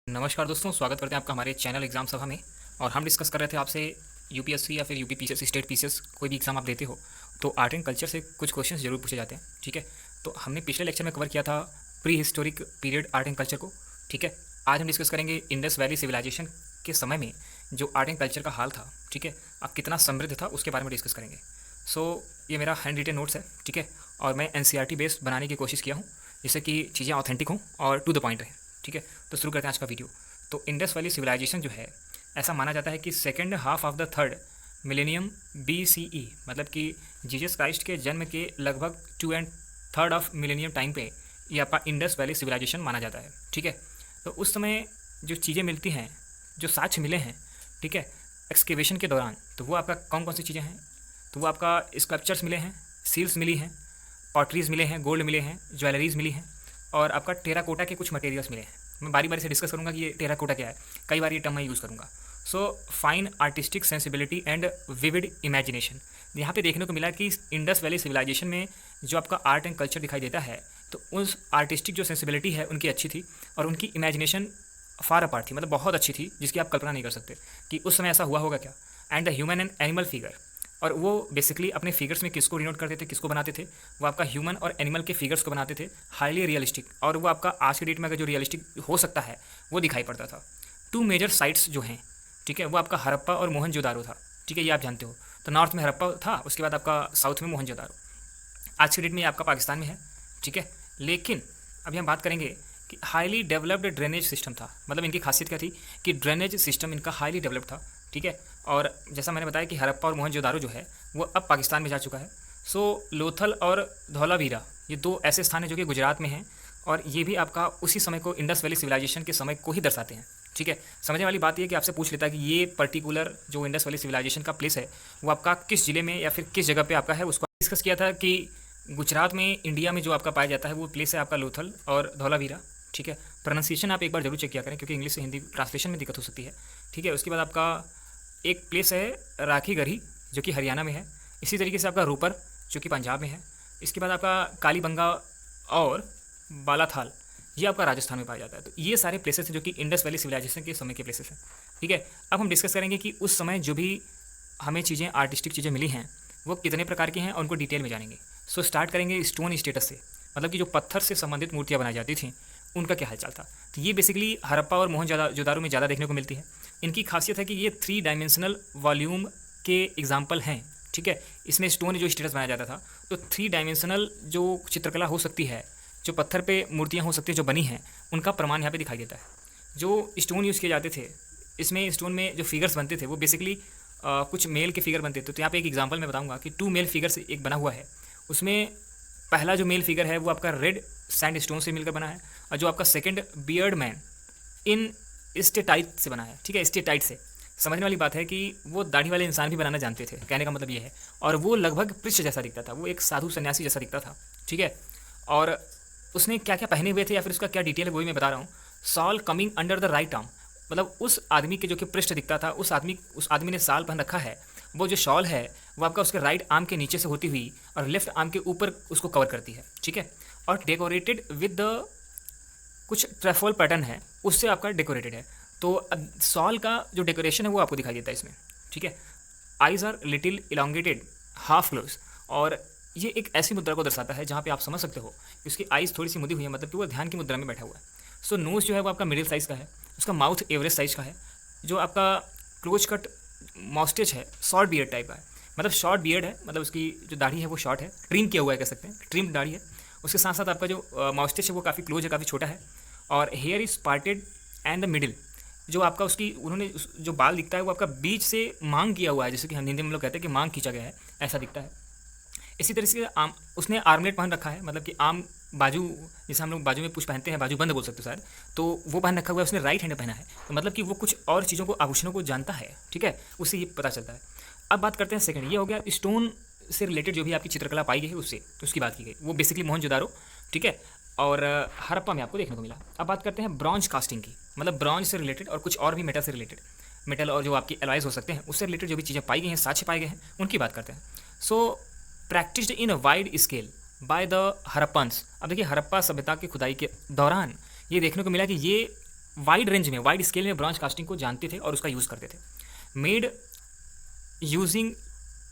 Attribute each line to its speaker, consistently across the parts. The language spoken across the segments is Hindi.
Speaker 1: नमस्कार दोस्तों, स्वागत करते हैं आपका हमारे चैनल एग्ज़ाम सभा में। और हम डिस्कस कर रहे थे आपसे यूपीएससी या फिर यूपी पीसीएस, स्टेट पीसीएस, कोई भी एग्ज़ाम आप देते हो तो आर्ट एंड कल्चर से कुछ क्वेश्चंस जरूर पूछे जाते हैं। ठीक है, तो हमने पिछले लेक्चर में कवर किया था pre historic period art and culture को। ठीक है, आज हम डिस्कस करेंगे इंडस वैली सिविलाइजेशन के समय में जो आर्ट एंड कल्चर का हाल था, ठीक है, अब कितना समृद्ध था उसके बारे में डिस्कस करेंगे। ये मेरा हैंड रिटन नोट्स है, ठीक है, और मैं एनसीईआरटी बेस्ड बनाने की कोशिश किया हूँ जिससे कि चीज़ें ऑथेंटिक हों और टू द पॉइंट रहें। ठीक है, तो शुरू करते हैं आज का वीडियो। तो इंडस वैली सिविलाइजेशन जो है, ऐसा माना जाता है कि second half of the third millennium BCE, मतलब कि जीसस क्राइस्ट के जन्म के लगभग 2 and third of millennium time पे ये आपका इंडस वैली सिविलाइजेशन माना जाता है। ठीक है, तो उस समय जो चीज़ें मिलती हैं, जो साक्ष्य मिले हैं, ठीक है, एक्सकेवेशन के दौरान, तो वो आपका कौन कौन सी चीज़ें हैं, तो वो आपका स्कल्पचर्स मिले हैं, सील्स मिली हैं, पॉटरीज मिले हैं, गोल्ड मिले हैं, ज्वेलरीज मिली हैं, और आपका टेराकोटा के कुछ मटेरियल्स मिले हैं। मैं बारी बारी से डिस्कस करूंगा कि ये टेराकोटा क्या है, कई बार ये टर्म मैं यूज़ करूंगा। Fine artistic sensibility and vivid imagination, यहाँ पे देखने को मिला कि इंडस वैली सिविलाइजेशन में जो आपका आर्ट एंड कल्चर दिखाई देता है, तो उस आर्टिस्टिक जो सेंसिबिलिटी है उनकी अच्छी थी और उनकी इमेजिनेशन फार अपार्ट थी, मतलब बहुत अच्छी थी, जिसकी आप कल्पना नहीं कर सकते कि उस समय ऐसा हुआ होगा क्या। And the human and animal figure, और वो बेसिकली अपने फिगर्स में किसको डिनोट करते थे, किसको बनाते थे, वो आपका ह्यूमन और एनिमल के फिगर्स को बनाते थे, हाईली रियलिस्टिक, और वो आपका आज के डेट में अगर जो रियलिस्टिक हो सकता है वो दिखाई पड़ता था। 2 मेजर साइट्स जो हैं, ठीक है, वो आपका हड़प्पा और मोहनजोदारो था। ठीक है, ये आप जानते हो। तो नॉर्थ में हड़प्पा था, उसके बाद आपका साउथ में मोहनजोदारो। आज के डेट में ये आपका पाकिस्तान में है। ठीक है, लेकिन अभी हम बात करेंगे कि हाईली डेवलप्ड ड्रेनेज सिस्टम था, मतलब इनकी खासियत क्या थी कि ड्रेनेज सिस्टम इनका हाईली डेवलप्ड था। ठीक है, और जैसा मैंने बताया कि हड़प्पा और मोहनजोदारो जो है वो अब पाकिस्तान में जा चुका है। लोथल और धौलावीरा, ये 2 ऐसे स्थान हैं जो कि गुजरात में हैं, और ये भी आपका उसी समय को, इंडस वैली सिविलाइजेशन के समय को ही दर्शाते हैं। ठीक है, समझने वाली बात ये है कि आपसे पूछ लेता है कि ये पर्टिकुलर जो इंडस वैली सिविलाइजेशन का प्लेस है वो आपका किस जिले में या फिर किस जगह पे आपका है, उसको डिस्कस किया था कि गुजरात में, इंडिया में जो आपका पाया जाता है वो प्लेस है आपका लोथल और धौलावीरा। ठीक है, प्रोनाउंसिएशन आप एक बार जरूर चेक किया करें क्योंकि इंग्लिश से हिंदी ट्रांसलेशन में दिक्कत हो सकती है। ठीक है, उसके बाद आपका एक प्लेस है राखी गढ़ी जो कि हरियाणा में है। इसी तरीके से आपका रूपर जो कि पंजाब में है। इसके बाद आपका कालीबंगा और बालाथाल, ये आपका राजस्थान में पाया जाता है। तो ये सारे प्लेसेस हैं जो कि इंडस वैली सिविलाइजेशन के समय के प्लेसेस हैं। ठीक है, अब हम डिस्कस करेंगे कि उस समय जो भी हमें चीज़ें, आर्टिस्टिक चीज़ें मिली हैं वो कितने प्रकार की हैं और उनको डिटेल में जानेंगे। स्टार्ट करेंगे स्टोन स्टेटस से, मतलब कि जो पत्थर से संबंधित मूर्तियाँ बनाई जाती थी उनका क्या हालचाल था। तो ये बेसिकली हड़प्पा और मोहनजोदारो में ज़्यादा देखने को मिलती है। इनकी खासियत है कि ये 3 डायमेंशनल वॉल्यूम के एग्जाम्पल हैं। ठीक है, इसमें स्टोन जो स्टेटस बनाया जाता था, तो 3 डायमेंशनल जो चित्रकला हो सकती है, जो पत्थर पे मूर्तियाँ हो सकती हैं जो बनी हैं, उनका प्रमाण यहाँ पे दिखाई देता है। जो स्टोन यूज़ किए जाते थे, इसमें स्टोन में जो फिगर्स बनते थे वो बेसिकली कुछ मेल के फिगर बनते थे। तो यहाँ पे एक एग्जांपल मैं बताऊंगा कि 2 मेल फिगर से एक बना हुआ है। उसमें पहला जो मेल फिगर है वो आपका रेड सैंड स्टोन से मिलकर बना है, और जो आपका second beard man in steatite से बना है। ठीक है, स्टेटाइट से समझने वाली बात है कि वो दाढ़ी वाले इंसान भी बनाना जानते थे, कहने का मतलब ये है। और वो लगभग पृष्ठ जैसा दिखता था, वो एक साधु सन्यासी जैसा दिखता था। ठीक है, और उसने क्या क्या पहने हुए थे या फिर उसका क्या डिटेल है वही मैं बता रहा हूँ। Shawl coming under the right arm, मतलब उस आदमी के जो कि पृष्ठ दिखता था, उस आदमी ने साल पहन रखा है, वो जो शॉल है वो आपका उसके राइट आर्म के नीचे से होती हुई और लेफ्ट आर्म के ऊपर उसको कवर करती है। ठीक है, और डेकोरेटेड विद द कुछ ट्रेफॉल पैटर्न है, उससे आपका डेकोरेटेड है। तो सॉल का जो डेकोरेशन है वो आपको दिखाई देता है इसमें। ठीक है, eyes are little elongated, half close, और ये एक ऐसी मुद्रा को दर्शाता है जहाँ पे आप समझ सकते हो कि उसकी आइज़ थोड़ी सी मुदी हुई है, मतलब कि वो ध्यान की मुद्रा में बैठा हुआ है। नोज़ जो है वो आपका मिडिल साइज़ का है, उसका माउथ एवरेज साइज़ का है, जो आपका क्लोज कट मॉस्टेच है शॉर्ट बियर्ड टाइप का है, मतलब शॉर्ट बियर्ड है, मतलब उसकी जो दाढ़ी है वो शॉर्ट है, ट्रिम किया हुआ है कह सकते हैं, ट्रिम दाढ़ी है। उसके साथ साथ आपका जो मॉस्टेच है वो काफ़ी क्लोज है, काफ़ी छोटा है, और here is parted and the middle, जो आपका उसकी उन्होंने जो बाल दिखता है वो आपका बीच से मांग किया हुआ है, जैसे कि हम हिंदी में लोग कहते हैं कि मांग खींचा गया है, ऐसा दिखता है। इसी तरह से उसने आर्मलेट पहन रखा है, मतलब कि आम बाजू, जैसे हम लोग बाजू में कुछ पहनते हैं, बाजू बंद बोल सकते हो शायद, तो वो पहन रखा हुआ है, उसने राइट हैंड पहना है, तो मतलब कि वो कुछ और चीज़ों को, आभूषणों को जानता है। ठीक है, उससे ये पता चलता है। अब बात करते हैं सेकंड, ये हो गया स्टोन से रिलेटेड जो भी आपकी चित्रकला पाई गई है उससे, तो उसकी बात की गई, वो बेसिकली मोहनजोदारो। ठीक है, और हड़प्पा में आपको देखने को मिला। अब बात करते हैं ब्रॉन्ज कास्टिंग की, मतलब ब्रॉन्ज से रिलेटेड और कुछ और भी मेटल से रिलेटेड, मेटल और जो आपकी एलॉयज हो सकते हैं उससे रिलेटेड जो भी चीज़ें पाई गई हैं, साक्ष्य पाए गए हैं, उनकी बात करते हैं। Practised in a wide scale by the Harappans. अब देखिए, हड़प्पा सभ्यता की खुदाई के दौरान ये देखने को मिला कि ये वाइड रेंज में, वाइड स्केल में ब्रॉन्ज कास्टिंग को जानते थे और उसका यूज़ करते थे। Made using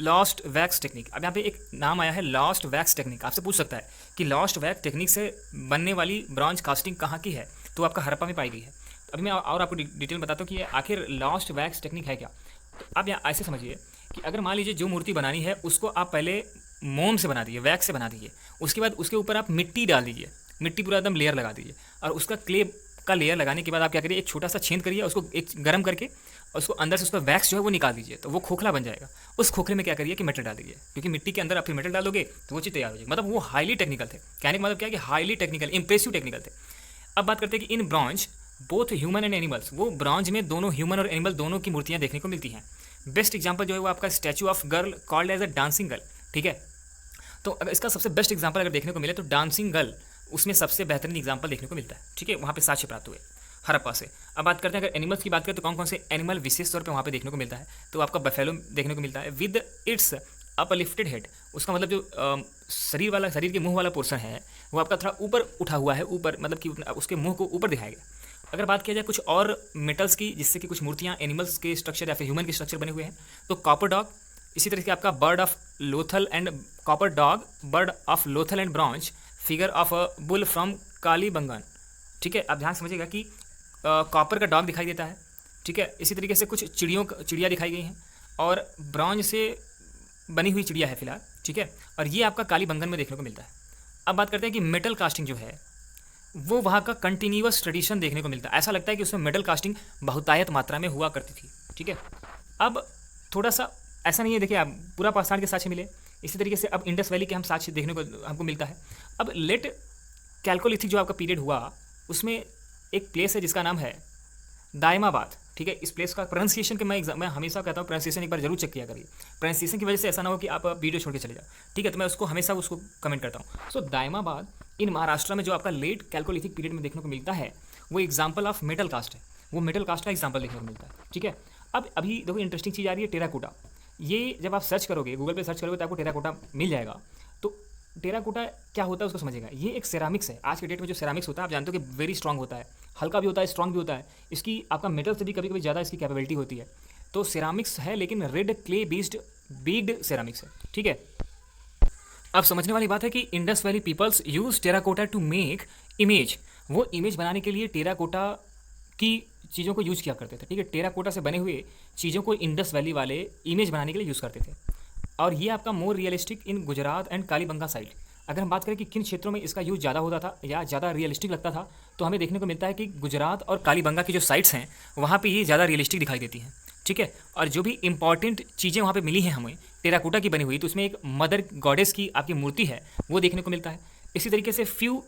Speaker 1: lost wax technique. अब यहाँ पे एक नाम आया है लॉस्ट वैक्स टेक्निक। आपसे पूछ सकता है कि लॉस्ट वैक्स टेक्निक से बनने वाली ब्रॉन्ज कास्टिंग कहाँ की है, तो आपका हड़प्पा में पाई गई है। तो अभी मैं और आपको डिटेल बताता हूँ कि ये आखिर लॉस्ट वैक्स टेक्निक है क्या। तो आप यहाँ ऐसे समझिए कि अगर मान लीजिए जो मूर्ति बनानी है उसको आप पहले मोम से बना दीजिए, वैक्स से बना दीजिए, उसके बाद उसके ऊपर आप मिट्टी डाल दीजिए, मिट्टी पूरा एकदम लेयर लगा दीजिए, और उसका क्ले का लेयर लगाने के बाद आप क्या करिए, एक छोटा सा छेद करिए, उसको एक गर्म करके और उसको अंदर से उसका वैक्स जो है वो निकाल दीजिए, तो वो खोखला बन जाएगा। उस खोखले में क्या करिए कि मेटल डाल दीजिए, क्योंकि मिट्टी के अंदर आप फिर मेटल डाल दोगे तो वो चीज़ तैयार हो जाएगी। मतलब वो हाईली टेक्निकल थे। कहने का मतलब क्या है कि हाईली टेक्निकल, इंप्रेसिव टेक्निकल थे। अब बात करते हैं कि in bronze both human and animals, वो ब्रॉन्ज में दोनों ह्यूमन और एनिमल दोनों की मूर्तियाँ देखने को मिलती हैं। बेस्ट एग्जाम्पल जो है वो आपका statue of girl called as a dancing girl. ठीक है, तो अगर इसका सबसे बेस्ट एग्जाम्पल अगर देखने को मिले तो डांसिंग गर्ल उसमें सबसे बेहतरीन एग्जाम्पल देखने को मिलता है। ठीक है, वहाँ पे साक्ष्य प्राप्त हुए हड़प्पा से। अब बात करते हैं अगर एनिमल्स की बात करें तो कौन कौन से एनिमल विशेष तौर पे वहाँ पे देखने को मिलता है, तो आपका बफेलो देखने को मिलता है विद इट्स अपलिफ्टेड हेड। उसका मतलब जो शरीर के मुंह वाला पोर्शन है वो आपका थोड़ा ऊपर उठा हुआ है, ऊपर मतलब कि उसके मुंह को ऊपर दिखाया गया। अगर बात किया जाए कुछ और मेटल्स की जिससे कि कुछ मूर्तियाँ एनिमल्स के स्ट्रक्चर या फिर ह्यूमन के स्ट्रक्चर बने हुए हैं, तो कॉपर डॉग, इसी तरह से आपका bird of Lothal and copper dog, bird of Lothal and bronze, figure of a bull from Kalibangan. ठीक है, आप ध्यान समझिएगा कि कॉपर का डॉग दिखाई देता है। ठीक है, इसी तरीके से कुछ चिड़िया दिखाई गई हैं और ब्रॉन्ज से बनी हुई चिड़िया है फिलहाल। ठीक है, और ये आपका कालीबंगन में देखने को मिलता है। अब बात करते हैं कि मेटल कास्टिंग जो है वो वहाँ का कंटिन्यूअस ट्रेडिशन देखने को मिलता है। ऐसा लगता है कि उसमें मेटल कास्टिंग बहुतायत मात्रा में हुआ करती थी। ठीक है, अब थोड़ा सा ऐसा नहीं है, देखिए आप पूरा पाषाण के साक्ष्य मिले, इसी तरीके से अब इंडस वैली के हम साक्ष्य देखने को हमको मिलता है। अब लेट कैल्कोलिथिक जो आपका पीरियड हुआ उसमें एक प्लेस है जिसका नाम है दायमाबाद। ठीक है, इस प्लेस का प्रोनाउंसिएशन के मैं हमेशा कहता हूँ प्रोनाउंसिएशन एक बार जरूर चेक किया करिए। प्रोनाउंसिएशन की वजह से ऐसा ना हो कि आप वीडियो छोड़ के चले जाओ। ठीक है, तो मैं उसको हमेशा उसको कमेंट करता हूँ। सो दायमाबाद इन महाराष्ट्र में जो आपका लेट कैल्कोलिथिक पीरियड में देखने को मिलता है वो एग्जाम्पल ऑफ मेटल कास्ट है, वो मेटल कास्ट का एग्जाम्पल देखने को मिलता है। ठीक है, अब अभी देखो इंटरेस्टिंग चीज़ आ रही है टेराकोटा। ये जब आप सर्च करोगे, गूगल पे सर्च करोगे तो आपको टेराकोटा मिल जाएगा। तो टेराकोटा क्या होता है उसको समझिएगा। ये एक सेरामिक्स है। आज के डेट में जो सेरामिक्स होता है आप जानते हो कि वेरी स्ट्रांग होता है, हल्का भी होता है, स्ट्रांग भी होता है। इसकी आपका मेटल से भी कभी कभी ज़्यादा इसकी कैपेबिलिटी होती है। तो सेरामिक्स है लेकिन रेड क्ले बेस्ड बीग्ड सेरामिक्स है। ठीक है, अब समझने वाली बात है कि Indus Valley peoples use terracotta to make image. वो इमेज बनाने के लिए टेराकोटा की चीज़ों को यूज़ किया करते थे। ठीक है, टेराकोटा से बने हुए चीज़ों को इंडस वैली वाले इमेज बनाने के लिए यूज़ करते थे। और ये आपका more realistic in Gujarat and Kalibanga side. अगर हम बात करें कि किन क्षेत्रों में इसका यूज़ ज़्यादा होता था या ज़्यादा रियलिस्टिक लगता था, तो हमें देखने को मिलता है कि गुजरात और कालीबंगा की जो साइट्स हैं वहाँ पे ये ज़्यादा रियलिस्टिक दिखाई देती हैं। ठीक है, और जो भी इंपॉर्टेंट चीज़ें वहाँ पे मिली हैं हमें टेराकोटा की बनी हुई, तो उसमें एक मदर गॉडेस की आपकी मूर्ति है वो देखने को मिलता है। इसी तरीके से फ्यू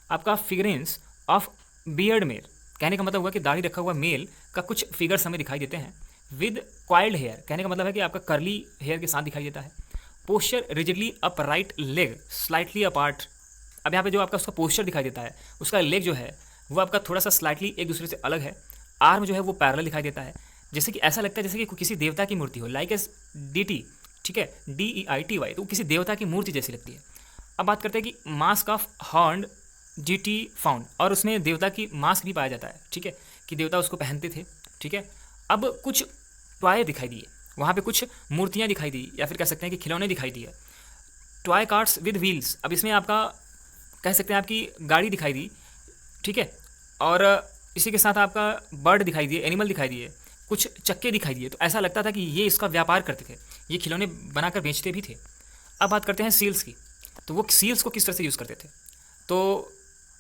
Speaker 1: आपका फिगरेंस ऑफ बियर्ड मेल, कहने का मतलब हुआ कि दाढ़ी रखा हुआ मेल का कुछ फिगर्स हमें दिखाई देते हैं। विद क्वाइल्ड हेयर, कहने का मतलब है कि आपका कर्ली हेयर के साथ दिखाई देता है। Posture rigidly up, right leg slightly apart. अब यहाँ पे जो आपका उसका पोस्चर दिखाई देता है, उसका लेग जो है वो आपका थोड़ा सा स्लाइटली एक दूसरे से अलग है। आर्म जो है वो पैरेलल दिखाई देता है, जैसे कि ऐसा लगता है जैसे कि किसी देवता की मूर्ति हो, लाइक एस DT। ठीक है, DEITY, तो किसी देवता की मूर्ति जैसी लगती है। अब बात करते हैं कि mask of horn GT found, और उसमें देवता की मास्क भी पाया जाता है। ठीक है, कि देवता उसको पहनते थे। ठीक है, अब कुछ टॉय दिखाई दिए, वहाँ पे कुछ मूर्तियाँ दिखाई दी या फिर कह सकते हैं कि खिलौने दिखाई दिए। टॉय कार्ट्स विद व्हील्स, अब इसमें आपका कह सकते हैं आपकी गाड़ी दिखाई दी। ठीक है, और इसी के साथ आपका बर्ड दिखाई दिए, एनिमल दिखाई दिए, कुछ चक्के दिखाई दिए। तो ऐसा लगता था कि ये इसका व्यापार करते थे, ये खिलौने बनाकर बेचते भी थे। अब बात करते हैं सील्स की, तो वो सील्स को किस तरह से यूज़ करते थे। तो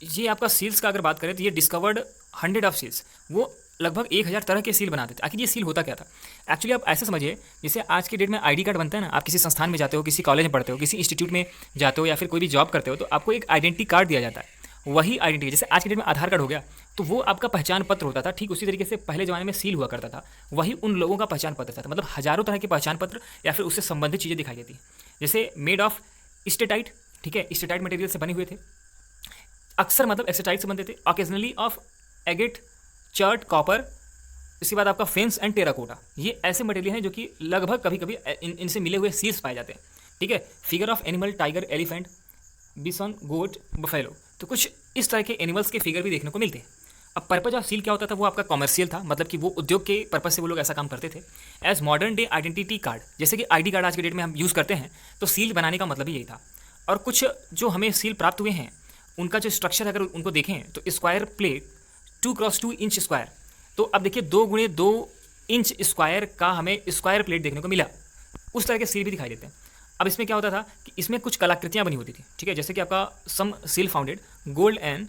Speaker 1: ये आपका सील्स का अगर बात करें तो ये डिस्कवर्ड 100 ऑफ सील्स, वो लगभग 1000 तरह के सील बनाते थे। आखिर ये सील होता क्या था। एक्चुअली आप ऐसे समझिए जैसे आज के डेट में ID कार्ड बनता है ना, आप किसी संस्थान में जाते हो, किसी कॉलेज में पढ़ते हो, किसी इंस्टीट्यूट में जाते हो या फिर कोई भी जॉब करते हो, तो आपको एक आइडेंटिटी कार्ड दिया जाता है। वही आइडेंटिटी, जैसे आज के डेट में आधार कार्ड हो गया तो वो आपका पहचान पत्र होता था, ठीक उसी तरीके से पहले ज़माने में सील हुआ करता था, वही उन लोगों का पहचान पत्र था। मतलब हज़ारों तरह के पहचान पत्र या फिर उससे संबंधित चीज़ें दिखाई देती हैं, जैसे मेड ऑफ स्टेटाइट। ठीक है, स्टेटाइट मटेरियल से बने हुए थे, अक्सर मतलब एक्सेटाइट से बनते थे, occasionally of agate, chert, copper. इसके बाद आपका फेंस एंड टेराकोटा, ये ऐसे मटेरियल हैं जो कि लगभग कभी कभी इनसे मिले हुए सील्स पाए जाते हैं। ठीक है, figure of animal, tiger, elephant, bison, goat, buffalo, तो कुछ इस तरह के एनिमल्स के फिगर भी देखने को मिलते हैं। अब पर्पज ऑफ सील क्या होता था, वो आपका कॉमर्शियल था, मतलब कि वो उद्योग के पर्पज से वो लोग ऐसा काम करते थे। As modern day identity card, जैसे कि आईडी कार्ड आज के डेट में हम यूज़ करते हैं, तो सील बनाने का मतलब ही यही था। और कुछ जो हमें सील प्राप्त हुए हैं उनका जो स्ट्रक्चर अगर उनको देखें तो square plate 2x2 inch square, तो अब देखिए 2x2 इंच स्क्वायर का हमें स्क्वायर प्लेट देखने को मिला। उस तरह के सील भी दिखाई देते हैं। अब इसमें क्या होता था कि इसमें कुछ कलाकृतियाँ बनी होती थी, ठीक है, जैसे कि आपका some seal founded gold and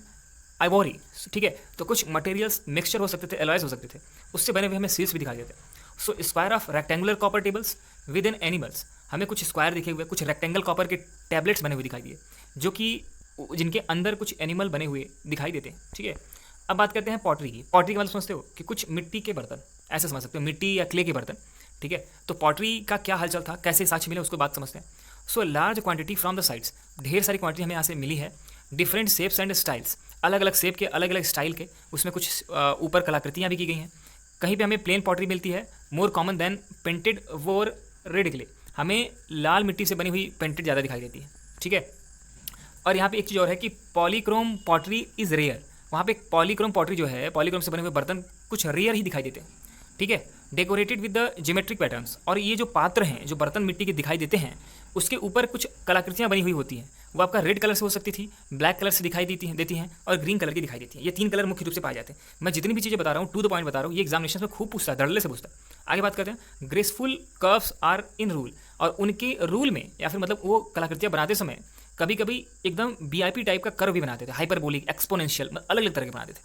Speaker 1: ivory, ठीक है, तो कुछ मटेरियल्स मिक्सचर हो सकते थे, एलॉयज हो सकते थे, उससे बने हुए हमें सील्स भी दिखाई देते हैं। So square of rectangular copper tables with in animals, हमें कुछ स्क्वायर दिखे हुए, कुछ रेक्टेंगल कॉपर के टैबलेट्स बने हुए दिखाई दिए, जो कि जिनके अंदर कुछ एनिमल बने हुए दिखाई देते हैं, ठीक है। अब बात करते हैं पॉटरी की। पॉटरी का मतलब समझते हो कि कुछ मिट्टी के बर्तन, ऐसे समझ सकते हो, मिट्टी या क्ले के बर्तन, ठीक है। तो पॉटरी का क्या हालचाल था, कैसे साक्ष्य मिले, उसको बात समझते हैं। So large quantity from the sides, ढेर सारी क्वांटिटी हमें यहाँ से मिली है। डिफरेंट शेप्स एंड स्टाइल्स, अलग अलग शेप के, अलग अलग स्टाइल के, उसमें कुछ ऊपर कलाकृतियाँ भी की गई हैं। कहीं पे हमें प्लेन पॉटरी मिलती है, मोर कॉमन देन पेंटेड वोर रेड क्ले, हमें लाल मिट्टी से बनी हुई पेंटेड ज़्यादा दिखाई देती है, ठीक है। और यहाँ पे एक चीज़ और है कि पॉलीक्रोम पॉटरी इज़ रेयर, वहाँ पे पॉलीक्रोम पॉटरी जो है, पॉलीक्रोम से बने हुए बर्तन कुछ रेयर ही दिखाई देते हैं, ठीक है। Decorated with the geometric patterns, और ये जो पात्र हैं, जो बर्तन मिट्टी के दिखाई देते हैं, उसके ऊपर कुछ कलाकृतियाँ बनी हुई होती हैं। वो आपका रेड कलर से हो सकती थी, ब्लैक कलर से दिखाई देती हैं और ग्रीन कलर की दिखाई देती हैं। ये 3 कलर मुख्य रूप से पाए जाते हैं। मैं जितनी भी चीज़ें बता रहा हूँ टू द पॉइंट बता रहा हूँ, ये एग्जामिनेशन में खूब पूछता है, धड़ल्ले से पूछता है। आगे बात करते हैं, graceful curves are in rule, और उनके रूल में या फिर मतलब वो कलाकृतियाँ बनाते समय कभी कभी एकदम वीआईपी टाइप का कर्व भी बनाते थे, हाइपरबोलिक, एक्सपोनेंशियल, अलग अलग तरह के बनाते थे।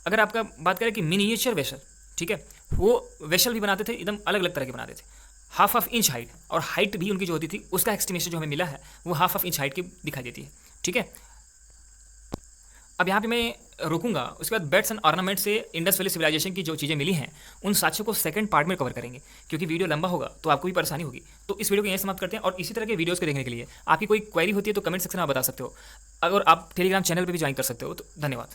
Speaker 1: अगर आपका बात करें कि मिनिएचर वेसल, ठीक है, वो वेसल भी बनाते थे, एकदम अलग अलग तरह के बनाते थे, हाफ ऑफ इंच हाइट, और हाइट भी उनकी जो होती थी उसका एस्टिमेशन जो हमें मिला है वो हाफ ऑफ इंच हाइट की दिखाई देती है, ठीक है। अब यहाँ पे मैं रुकूंगा, उसके बाद बेड्स एंड ऑर्नामेंट से इंडस वैली सिविलाइजेशन की जो चीज़ें मिली हैं उन साक्ष्यों को सेकंड पार्ट में कवर करेंगे, क्योंकि वीडियो लंबा होगा तो आपको भी परेशानी होगी। तो इस वीडियो को यहीं समाप्त करते हैं, और इसी तरह के वीडियोस को देखने के लिए आपकी कोई क्वेरी होती है तो कमेंट सेक्शन में बता सकते हो। अगर आप टेलीग्राम चैनल पर भी ज्वाइन कर सकते हो, तो धन्यवाद।